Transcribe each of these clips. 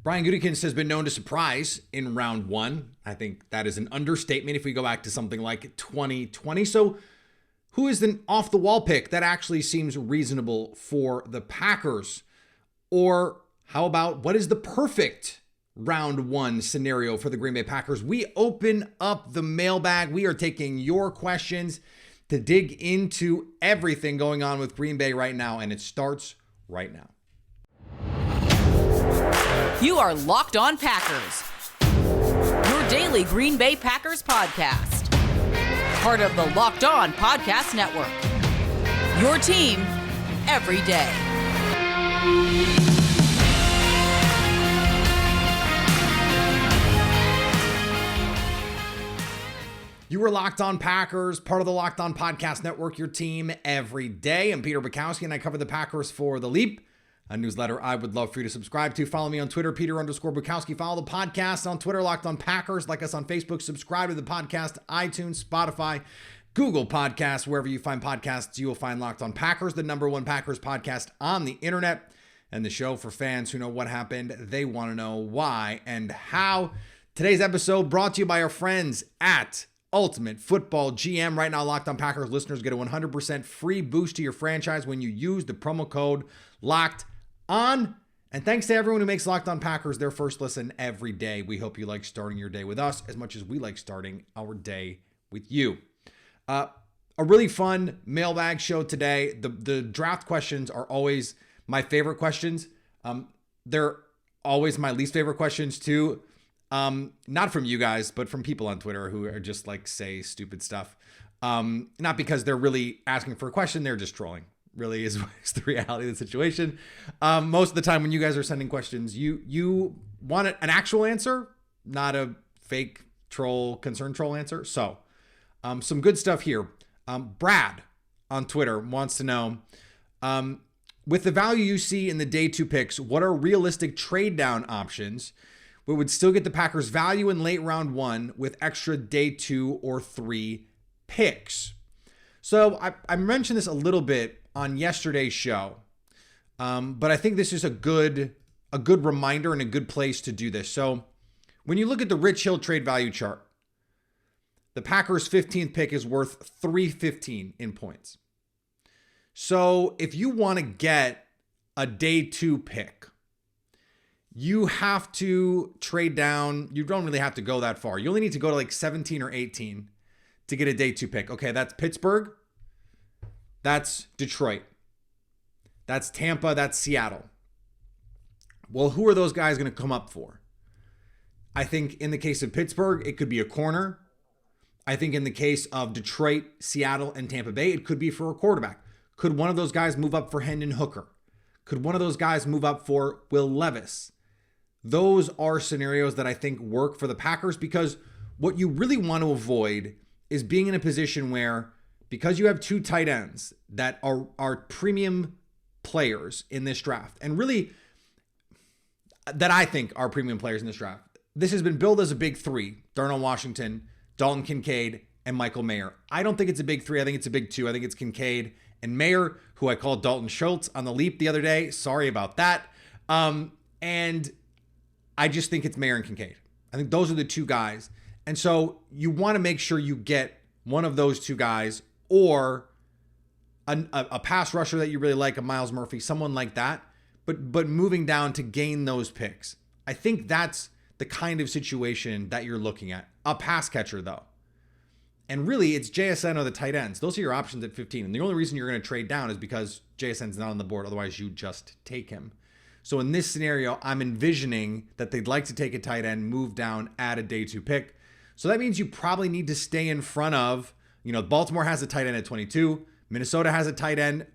Brian Gutekunst has been known to surprise in round one. I think that is an understatement if we go back to something like 2020. So who is an off-the-wall pick that actually seems reasonable for the Packers? Or how about what is the perfect round one scenario for the Green Bay Packers? We open up the mailbag. We are taking your questions to dig into everything going on with Green Bay right now, and it starts right now. You are Locked On Packers, your daily Green Bay Packers podcast. Part of the Locked On Podcast Network, your team every day. You are Locked On Packers, part of the Locked On Podcast Network, your team every day. I'm Peter Bukowski, and I cover the Packers for The Leap, a newsletter I would love for you to subscribe to. Follow me on Twitter, Peter_Bukowski. Follow the podcast on Twitter, Locked On Packers. Like us on Facebook. Subscribe to the podcast, iTunes, Spotify, Google Podcasts. Wherever you find podcasts, you will find Locked On Packers, the #1 Packers podcast on the internet, and the show for fans who know what happened. They want to know why and how. Today's episode brought to you by our friends at Ultimate Football GM. Right now, Locked On Packers listeners get a 100% free boost to your franchise when you use the promo code Locked On. And thanks to everyone who makes Locked On Packers their first listen every day. We hope you like starting your day with us as much as we like starting our day with you. A really fun mailbag show today. The draft questions are always my favorite questions. They're always my least favorite questions too. Not from you guys, but from people on Twitter who are just like say stupid stuff. Not because they're really asking for a question, they're just trolling. Really is the reality of the situation. Most of the time when you guys are sending questions, you want an actual answer, not a fake troll, concerned troll answer. So some good stuff here. Brad on Twitter wants to know, with the value you see in the day two picks, what are realistic trade down options? We would still get the Packers value in late round one with extra day 2 or 3 picks. So I mentioned this a little bit on yesterday's show, but I think this is a good reminder and a good place to do this. So when you look at the Rich Hill trade value chart, the Packers' 15th pick is worth $315 in points. So if you want to get a day 2 pick, you have to trade down. You don't really have to go that far. You only need to go to like 17 or 18 to get a day 2 pick. Okay, that's Pittsburgh. That's Detroit. That's Tampa. That's Seattle. Well, who are those guys going to come up for? I think in the case of Pittsburgh, it could be a corner. I think in the case of Detroit, Seattle, and Tampa Bay, it could be for a quarterback. Could one of those guys move up for Hendon Hooker? Could one of those guys move up for Will Levis? Those are scenarios that I think work for the Packers, because what you really want to avoid is being in a position where, because you have 2 tight ends that are premium players in this draft, and really that I think are premium players in this draft. This has been billed as a big 3, Darnell Washington, Dalton Kincaid, and Michael Mayer. I don't think it's a big 3. I think it's a big 2. I think it's Kincaid and Mayer, who I called Dalton Schultz on the Leap the other day. Sorry about that. And I just think it's Mayer and Kincaid. I think those are the 2 guys. And so you want to make sure you get one of those 2 guys, or a pass rusher that you really like, a Miles Murphy, someone like that, but moving down to gain those picks. I think that's the kind of situation that you're looking at. A pass catcher, though. And really, it's JSN or the tight ends. Those are your options at 15. And the only reason you're going to trade down is because JSN's not on the board. Otherwise, you just take him. So in this scenario, I'm envisioning that they'd like to take a tight end, move down, add a day 2 pick. So that means you probably need to stay in front of, Baltimore has a tight end at 22. Minnesota has a tight end.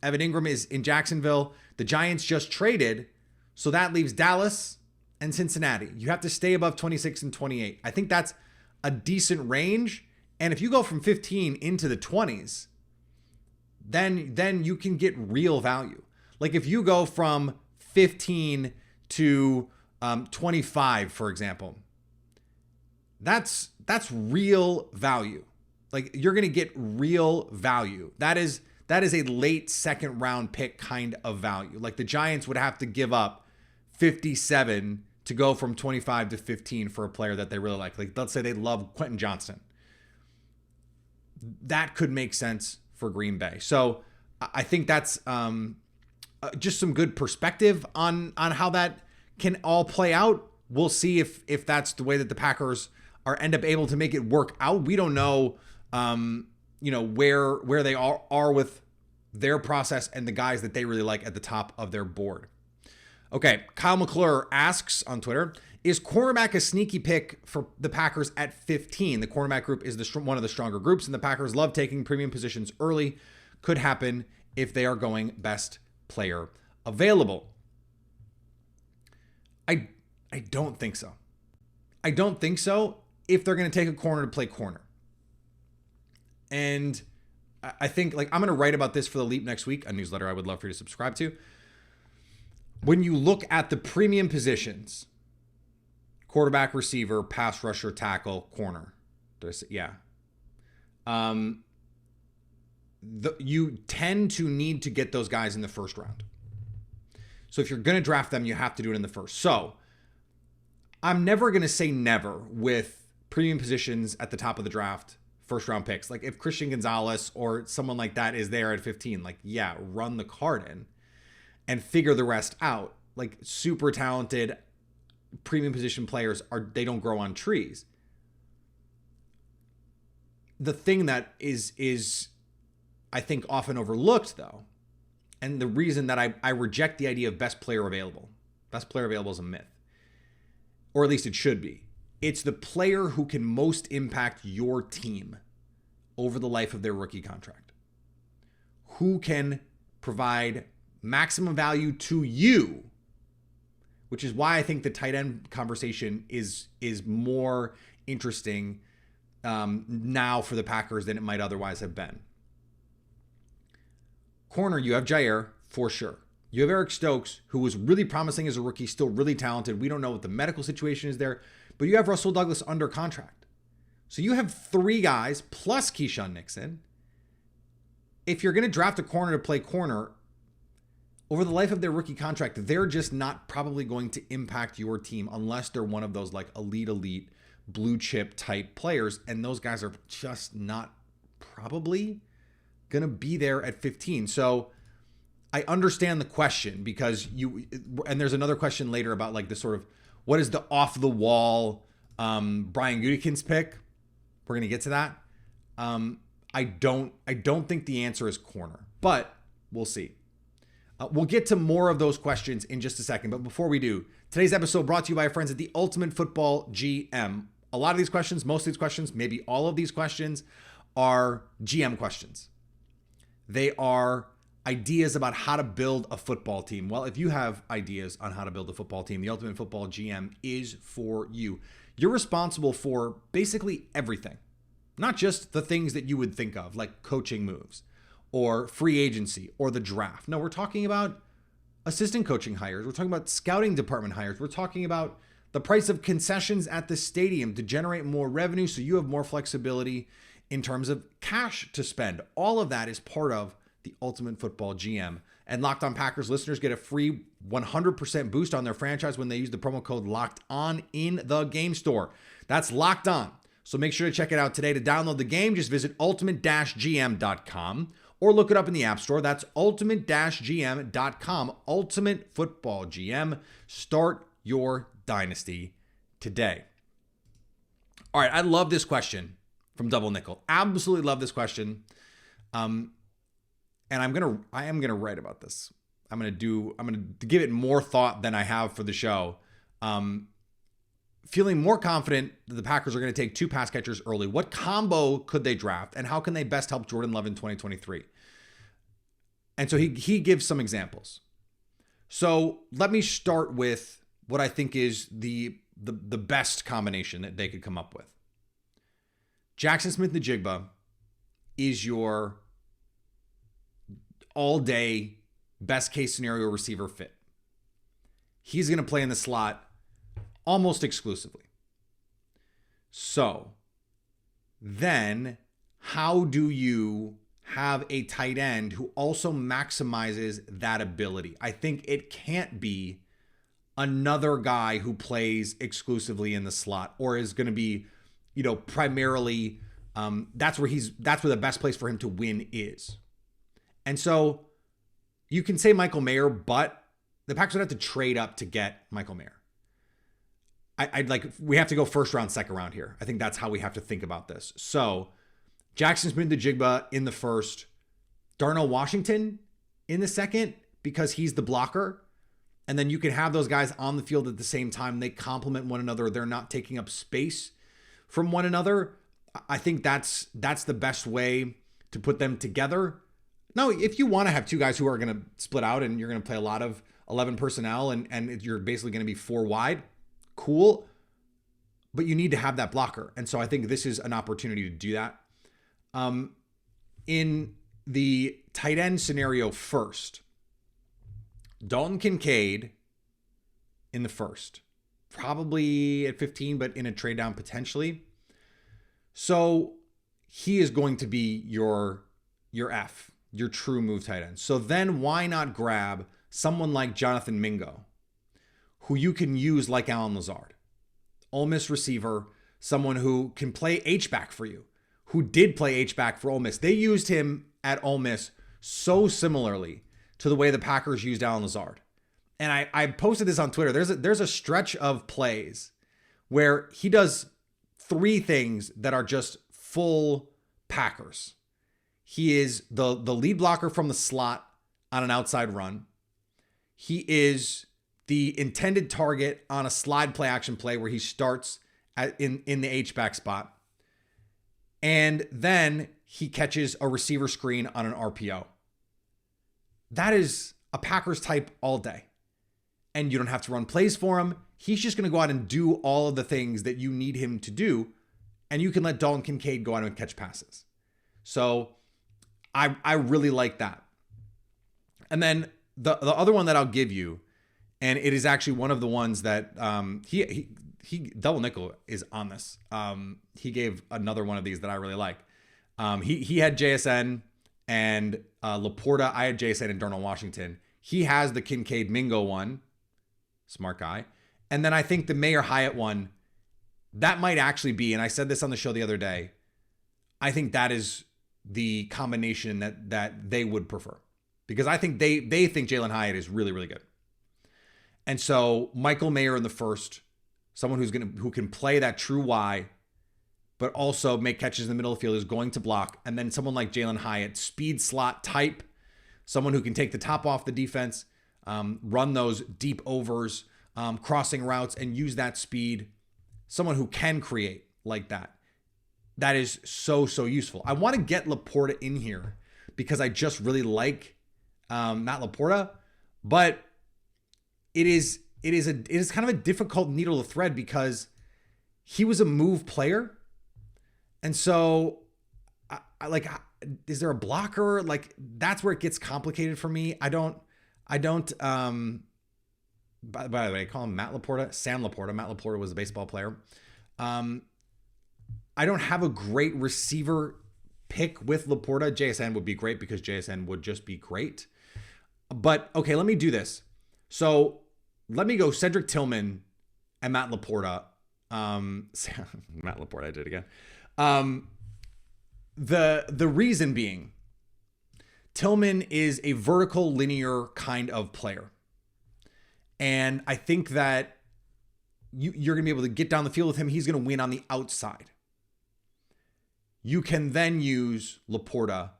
Evan Ingram is in Jacksonville. The Giants just traded. So that leaves Dallas and Cincinnati. You have to stay above 26 and 28. I think that's a decent range. And if you go from 15 into the 20s, then you can get real value. Like if you go from 15 to 25, for example, that's real value. Like you're going to get real value. That is a late second round pick kind of value. Like the Giants would have to give up 57 to go from 25 to 15 for a player that they really like. Like, let's say they love Quentin Johnston. That could make sense for Green Bay. So I think that's just some good perspective on how that can all play out. We'll see if that's the way that the Packers end up able to make it work out. We don't know, where they are with their process and the guys that they really like at the top of their board. Okay, Kyle McClure asks on Twitter, is cornerback a sneaky pick for the Packers at 15? The cornerback group is one of the stronger groups, and the Packers love taking premium positions early. Could happen if they are going best player available. I don't think so. I don't think so if they're going to take a corner to play corner. And I think, like, I'm going to write about this for The Leap next week, a newsletter I would love for you to subscribe to. When you look at the premium positions, quarterback, receiver, pass rusher, tackle, corner. You tend to need to get those guys in the first round. So if you're going to draft them, you have to do it in the first. So I'm never going to say never with premium positions at the top of the draft, first round picks. Like if Christian Gonzalez or someone like that is there at 15, like, yeah, run the card in and figure the rest out. Like super talented premium position players they don't grow on trees. The thing that is I think often overlooked though, and the reason that I reject the idea of best player available is a myth, or at least it should be. It's the player who can most impact your team over the life of their rookie contract, who can provide maximum value to you, which is why I think the tight end conversation is more interesting now for the Packers than it might otherwise have been. Corner, you have Jair for sure. You have Eric Stokes, who was really promising as a rookie, still really talented. We don't know what the medical situation is there, but you have Russell Douglas under contract. So you have three guys plus Keyshawn Nixon. If you're going to draft a corner to play corner, over the life of their rookie contract, they're just not probably going to impact your team unless they're one of those like elite blue chip type players. And those guys are just not probably going to be there at 15. So I understand the question because and there's another question later about like the sort of, what is the off the wall Brian Gutekunst pick? We're going to get to that. I don't think the answer is corner, but we'll see. We'll get to more of those questions in just a second. But before we do, today's episode brought to you by our friends at the Ultimate Football GM. A lot of these questions, most of these questions, maybe all of these questions are GM questions. They are ideas about how to build a football team. Well, if you have ideas on how to build a football team, the Ultimate Football GM is for you. You're responsible for basically everything, not just the things that you would think of, like coaching moves or free agency or the draft. No, we're talking about assistant coaching hires. We're talking about scouting department hires. We're talking about the price of concessions at the stadium to generate more revenue so you have more flexibility in terms of cash to spend. All of that is part of the Ultimate Football GM. And Locked On Packers listeners get a free 100% boost on their franchise when they use the promo code Locked On in the game store. That's Locked On. So make sure to check it out today. To download the game, just visit ultimate-gm.com or look it up in the App Store. That's ultimate-gm.com. Ultimate Football GM. Start your dynasty today. All right, I love this question from Double Nickel. Absolutely love this question. And I am gonna write about this. I'm gonna give it more thought than I have for the show. Feeling more confident that the Packers are going to take two pass catchers early. What combo could they draft, and how can they best help Jordan Love in 2023? And so he gives some examples. So let me start with what I think is the best combination that they could come up with. Jackson Smith-Njigba is your all-day best case scenario receiver fit. He's going to play in the slot almost exclusively. So then how do you have a tight end who also maximizes that ability? I think it can't be another guy who plays exclusively in the slot or is going to be, primarily, that's where the best place for him to win is. And so you can say Michael Mayer, but the Packers would have to trade up to get Michael Mayer. We have to go first round, second round here. I think that's how we have to think about this. So Jackson Smith-Njigba in the first, Darnell Washington in the second, because he's the blocker. And then you can have those guys on the field at the same time. They complement one another. They're not taking up space from one another. I think that's the best way to put them together. Now, if you want to have two guys who are going to split out and you're going to play a lot of 11 personnel and you're basically going to be 4 wide, cool. But you need to have that blocker. And so I think this is an opportunity to do that. In the tight end scenario first, Dalton Kincaid in the first, probably at 15, but in a trade down potentially. So he is going to be your F, your true move tight end. So then why not grab someone like Jonathan Mingo, who you can use like Allen Lazard, Ole Miss receiver, someone who can play H-back for you, who did play H-back for Ole Miss. They used him at Ole Miss so similarly to the way the Packers used Allen Lazard. And I posted this on Twitter. There's a stretch of plays where he does 3 things that are just full Packers. He is the lead blocker from the slot on an outside run. He is the intended target on a slide play action play where he starts in the H-back spot. And then he catches a receiver screen on an RPO. That is a Packers type all day. And you don't have to run plays for him. He's just going to go out and do all of the things that you need him to do. And you can let Dalton Kincaid go out and catch passes. So I really like that. And then the other one that I'll give you, and it is actually one of the ones that he double nickel is on this. He gave another one of these that I really like. He had JSN and Laporta. I had JSN and Darnell Washington. He has the Kincaid Mingo one. Smart guy. And then I think the Mayer Hyatt one, that might actually be, and I said this on the show the other day, I think that is the combination that they would prefer. Because I think they think Jalen Hyatt is really, really good. And so Michael Mayer in the first, someone who can play that true Y, but also make catches in the middle of the field, is going to block. And then someone like Jalen Hyatt, speed slot type, someone who can take the top off the defense, run those deep overs, crossing routes, and use that speed. Someone who can create like that. That is so, so useful. I want to get Laporta in here because I just really like Matt Laporta, but it is kind of a difficult needle to thread because he was a move player. And so I like, is there a blocker? Like, that's where it gets complicated for me. I don't, by the way, I call him Matt Laporta, Sam Laporta. Matt Laporta was a baseball player. I don't have a great receiver pick with Laporta. JSN would be great because JSN would just be great. But okay, let me do this. So let me go Cedric Tillman and Matt Laporta. Matt Laporta, I did it again. The reason being, Tillman is a vertical linear kind of player. And I think that you're going to be able to get down the field with him. He's going to win on the outside. You can then use Laporta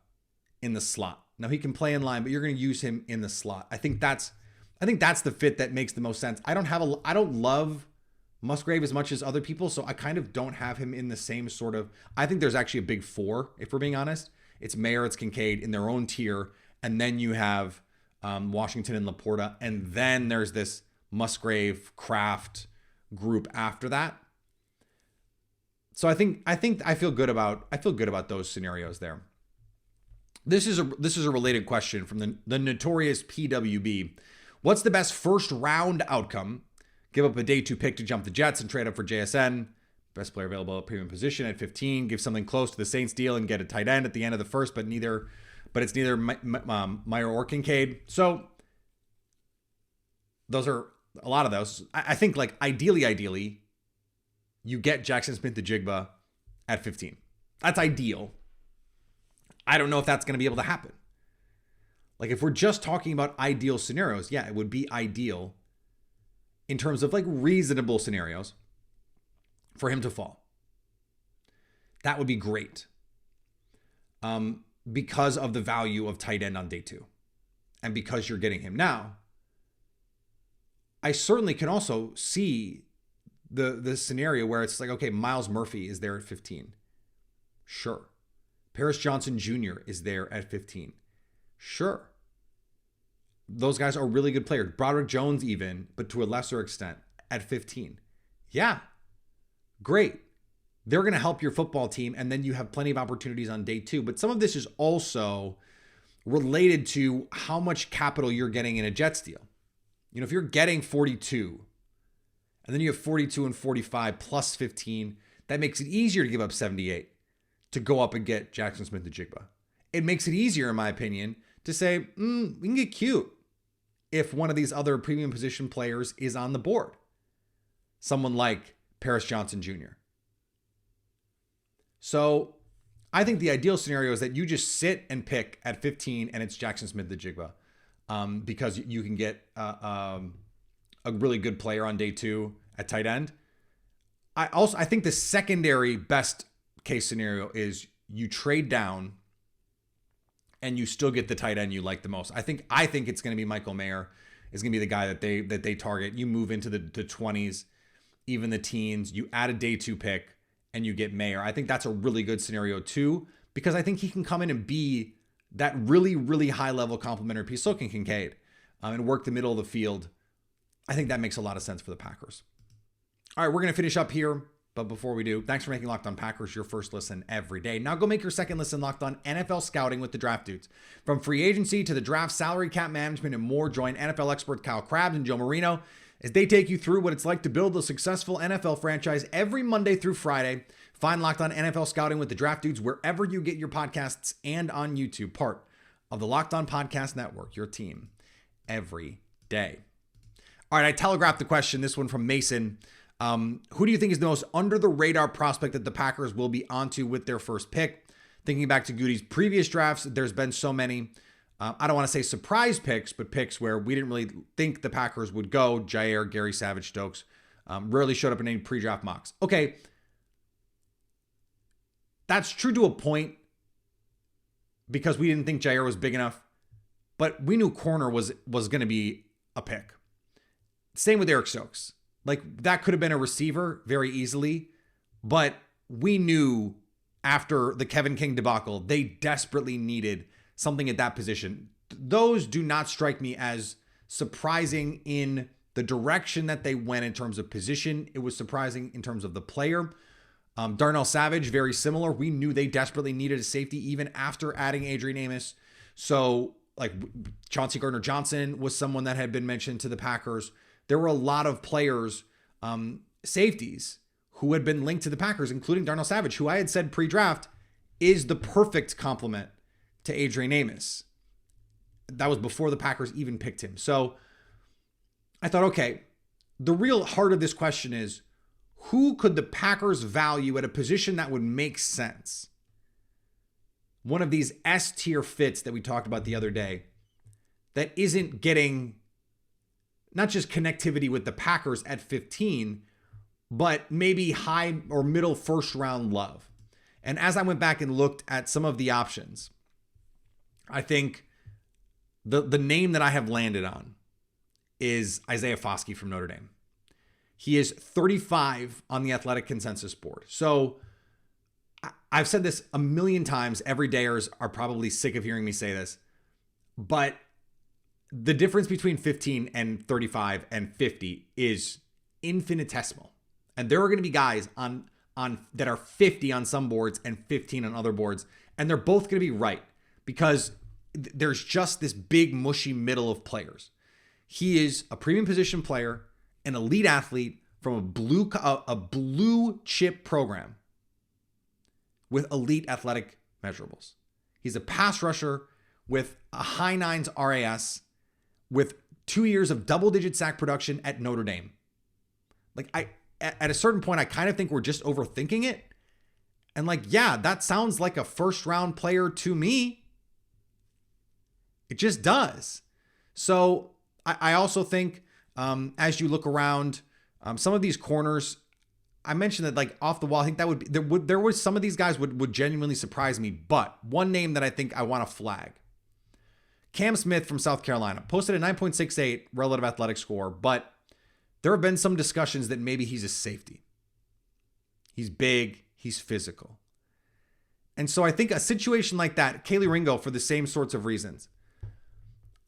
in the slot. Now he can play in line, but you're going to use him in the slot. I think that's the fit that makes the most sense. I don't love Musgrave as much as other people, so I kind of don't have him in the same sort of. I think there's actually a big 4, if we're being honest. It's Mayer, it's Kincaid in their own tier, and then you have Washington and Laporta, and then there's this Musgrave Kraft group after that. So I feel good about those scenarios there. This is a related question from the notorious PWB. What's the best first round outcome? Give up a day 2 pick to jump the Jets and trade up for JSN. Best player available at premium position at 15. Give something close to the Saints deal and get a tight end at the end of the first, but it's neither Mayer or Kincaid. So those are a lot of those. I think like ideally, you get Jackson Smith-Njigba at 15. That's ideal. I don't know if that's going to be able to happen. Like if we're just talking about ideal scenarios, yeah, it would be ideal in terms of like reasonable scenarios for him to fall. That would be great. Because of the value of tight end on day 2. And because you're getting him now, I certainly can also see the scenario where it's like, okay, Miles Murphy is there at 15. Sure. Paris Johnson Jr. is there at 15. Sure. Those guys are really good players. Broderick Jones even, but to a lesser extent at 15. Yeah. Great. They're going to help your football team, and then you have plenty of opportunities on day 2. But some of this is also related to how much capital you're getting in a Jets deal. You know, if you're getting 42, and then you have 42 and 45 plus 15, that makes it easier to give up 78 to go up and get Jackson Smith-Njigba. It makes it easier, in my opinion, to say, we can get cute if one of these other premium position players is on the board. Someone like Paris Johnson Jr. So I think the ideal scenario is that you just sit and pick at 15 and it's Jackson Smith-Njigba because you can get a really good player on day 2 at tight end. I think the secondary best case scenario is you trade down and you still get the tight end you like the most. I think it's going to be Michael Mayer is going to be the guy that they target. You move into the 20s, even the teens, you add a day 2 pick and you get Mayer. I think that's a really good scenario too, because I think he can come in and be that really, really high level complementary piece. So can Kincaid and work the middle of the field. I think that makes a lot of sense for the Packers. All right, we're going to finish up here. But before we do, thanks for making Locked On Packers your first listen every day. Now go make your second listen Locked On NFL Scouting with the Draft Dudes. From free agency to the draft, salary cap management, and more, join NFL expert Kyle Krabs and Joe Marino as they take you through what it's like to build a successful NFL franchise every Monday through Friday. Find Locked On NFL Scouting with the Draft Dudes wherever you get your podcasts and on YouTube, part of the Locked On Podcast Network, your team every day. All right, I telegraphed the question, this one from Mason. Who do you think is the most under the radar prospect that the Packers will be onto with their first pick? Thinking back to Goody's previous drafts, there's been so many, I don't want to say surprise picks, but picks where we didn't really think the Packers would go. Jair, Gary Savage, Stokes, rarely showed up in any pre-draft mocks. Okay. That's true to a point because we didn't think Jair was big enough, but we knew corner was going to be a pick. Same with Eric Stokes. Like that could have been a receiver very easily, but we knew after the Kevin King debacle, they desperately needed something at that position. Those do not strike me as surprising in the direction that they went in terms of position. It was surprising in terms of the player. Darnell Savage, very similar. We knew they desperately needed a safety even after adding Adrian Amos. So like Chauncey Gardner-Johnson was someone that had been mentioned to the Packers. There were a lot of players, safeties, who had been linked to the Packers, including Darnell Savage, who I had said pre-draft is the perfect complement to Adrian Amos. That was before the Packers even picked him. So I thought, okay, the real heart of this question is, who could the Packers value at a position that would make sense? One of these S-tier fits that we talked about the other day that isn't getting not just connectivity with the Packers at 15, but maybe high or middle first round love. And as I went back and looked at some of the options, I think the name that I have landed on is Isaiah Foskey from Notre Dame. He is 35 on the Athletic Consensus board. So I've said this a million times. Everydayers are probably sick of hearing me say this, but the difference between 15 and 35 and 50 is infinitesimal. And there are going to be guys on that are 50 on some boards and 15 on other boards. And they're both going to be right because there's just this big mushy middle of players. He is a premium position player, an elite athlete from a blue chip program with elite athletic measurables. He's a pass rusher with a high 9s RAS, with 2 years of double-digit sack production at Notre Dame. Like, at a certain point, I kind of think we're just overthinking it. And like, yeah, that sounds like a first-round player to me. It just does. So I also think as you look around, some of these corners, I mentioned that like off the wall, I think that there was some of these guys would genuinely surprise me. But one name that I think I want to flag, Cam Smith from South Carolina, posted a 9.68 relative athletic score, but there have been some discussions that maybe he's a safety. He's big, he's physical. And so I think a situation like that, Kaylee Ringo, for the same sorts of reasons,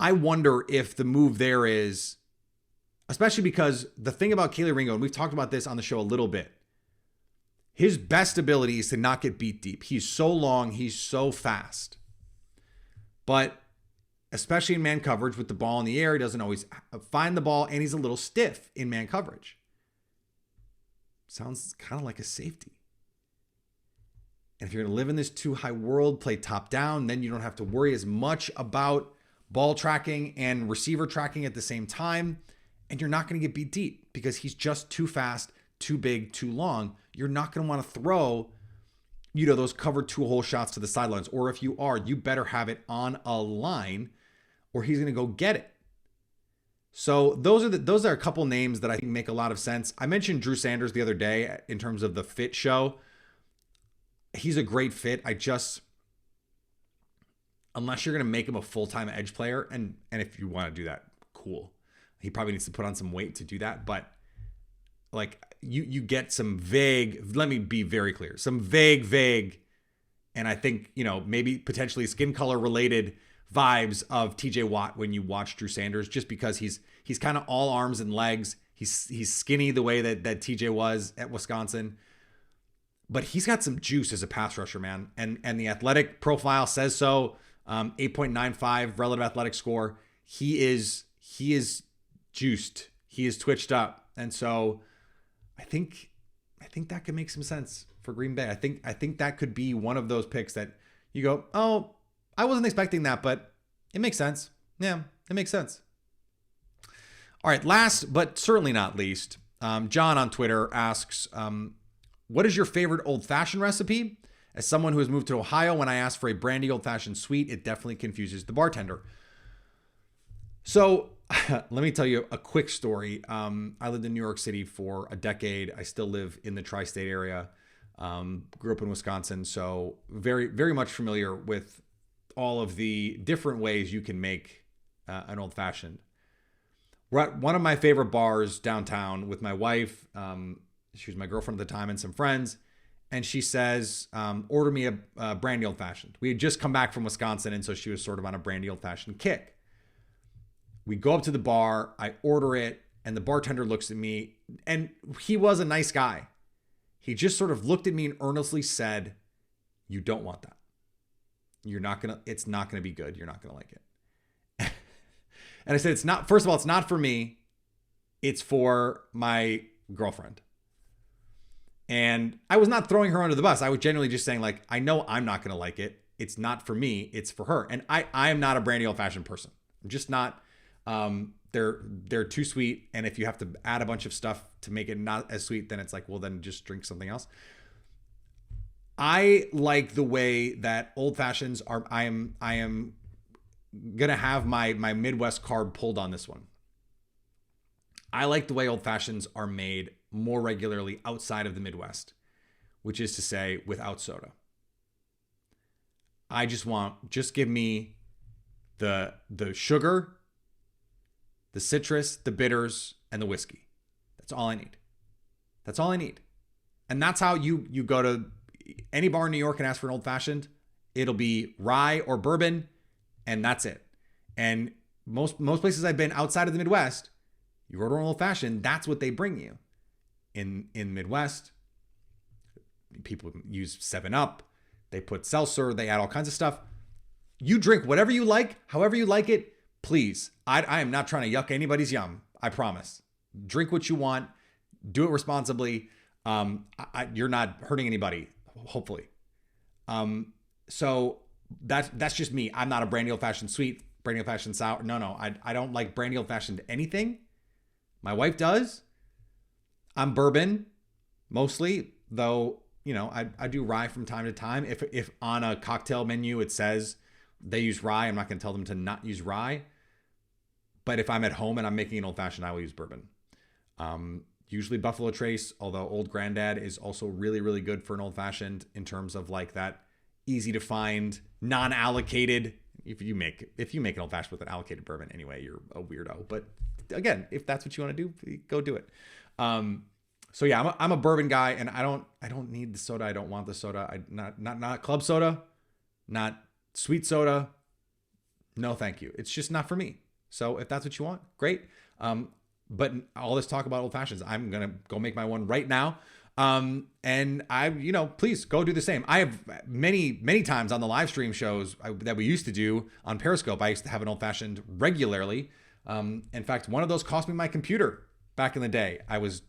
I wonder if the move there is, especially because the thing about Kaylee Ringo, and we've talked about this on the show a little bit, his best ability is to not get beat deep. He's so long, he's so fast. But especially in man coverage with the ball in the air, he doesn't always find the ball, and he's a little stiff in man coverage. Sounds kind of like a safety. And if you're going to live in this too high world, play top down, then you don't have to worry as much about ball tracking and receiver tracking at the same time. And you're not going to get beat deep because he's just too fast, too big, too long. You're not going to want to throw, those covered 2-hole shots to the sidelines. Or if you are, you better have it on a line or he's going to go get it. So those are a couple names that I think make a lot of sense. I mentioned Drew Sanders the other day in terms of the fit show. He's a great fit. Unless you're going to make him a full-time edge player, and if you want to do that, cool. He probably needs to put on some weight to do that, but like you get some vague, let me be very clear, some vague, and I think, maybe potentially skin color related vibes of TJ Watt when you watch Drew Sanders, just because he's kind of all arms and legs. He's skinny the way that TJ was at Wisconsin. But he's got some juice as a pass rusher, man. And the athletic profile says so. 8.95 relative athletic score. He is juiced. He is twitched up. And so I think that could make some sense for Green Bay. I think that could be one of those picks that you go, oh, I wasn't expecting that, but it makes sense. Yeah, it makes sense. All right, last but certainly not least, John on Twitter asks, what is your favorite old-fashioned recipe? As someone who has moved to Ohio, when I ask for a brandy old-fashioned sweet, it definitely confuses the bartender. So let me tell you a quick story. I lived in New York City for a decade. I still live in the tri-state area. Grew up in Wisconsin, so very, very much familiar with all of the different ways you can make an old-fashioned. We're at one of my favorite bars downtown with my wife. She was my girlfriend at the time and some friends. And she says, order me a brandy old-fashioned. We had just come back from Wisconsin, and so she was sort of on a brandy old-fashioned kick. We go up to the bar, I order it, and the bartender looks at me, and he was a nice guy. He just sort of looked at me and earnestly said, you don't want that. It's not gonna be good. You're not gonna like it. And I said, first of all, it's not for me. It's for my girlfriend. And I was not throwing her under the bus. I was genuinely just saying, like, I know I'm not going to like it. It's not for me. It's for her. And I am not a brandy old-fashioned person. I'm just not. They're too sweet. And if you have to add a bunch of stuff to make it not as sweet, then it's like, well, then just drink something else. I like the way that old-fashions are. I am going to have my Midwest card pulled on this one. I like the way old-fashions are made more regularly outside of the Midwest, which is to say without soda. I just give me the sugar, the citrus, the bitters, and the whiskey. That's all I need. That's all I need. And that's how you go to any bar in New York and ask for an old fashioned. It'll be rye or bourbon, and that's it. And most places I've been outside of the Midwest, you order an old fashioned, that's what they bring you. In Midwest, people use 7-Up, they put seltzer, they add all kinds of stuff. You drink whatever you like, however you like it, please. I am not trying to yuck anybody's yum, I promise. Drink what you want, do it responsibly. You're not hurting anybody, hopefully. So that's just me. I'm not a brandy old-fashioned sweet brandy old fashioned sour. No, I don't like brandy old fashioned anything. My wife does. I'm bourbon mostly, though. You know, I do rye from time to time. If on a cocktail menu it says they use rye, I'm not going to tell them to not use rye. But if I'm at home and I'm making an old fashioned, I will use bourbon. Usually Buffalo Trace, although Old Grandad is also really, really good for an old fashioned in terms of like that easy to find, non-allocated. If you make an old fashioned with an allocated bourbon anyway, you're a weirdo. But again, if that's what you want to do, go do it. So yeah, I'm a bourbon guy, and I don't need the soda. I don't want the soda. Not club soda, not sweet soda. No, thank you. It's just not for me. So if that's what you want, great. But all this talk about old fashions, I'm going to go make my one right now. And please go do the same. I have many times on the live stream shows that we used to do on Periscope, I used to have an old fashioned regularly. In fact, one of those cost me my computer back in the day. I was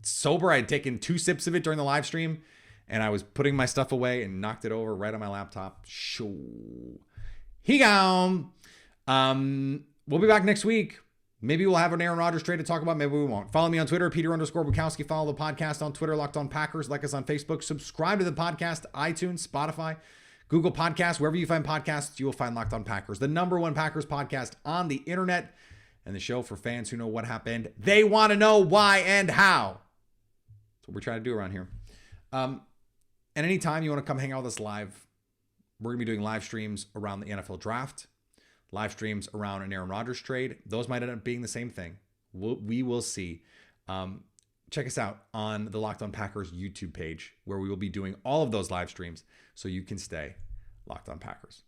sober. I had taken 2 sips of it during the live stream, and I was putting my stuff away and knocked it over right on my laptop. Shoo. He gone. We'll be back next week. Maybe we'll have an Aaron Rodgers trade to talk about. Maybe we won't. Follow me on Twitter, Peter_Bukowski. Follow the podcast on Twitter, Locked On Packers. Like us on Facebook. Subscribe to the podcast, iTunes, Spotify, Google Podcasts. Wherever you find podcasts, you will find Locked On Packers, the #1 Packers podcast on the internet, and the show for fans who know what happened. They want to know why and how. That's what we're trying to do around here. And anytime you want to come hang out with us live, we're going to be doing live streams around the NFL draft. Live streams around an Aaron Rodgers trade. Those might end up being the same thing. We will see. Check us out on the Locked On Packers YouTube page, where we will be doing all of those live streams so you can stay Locked On Packers.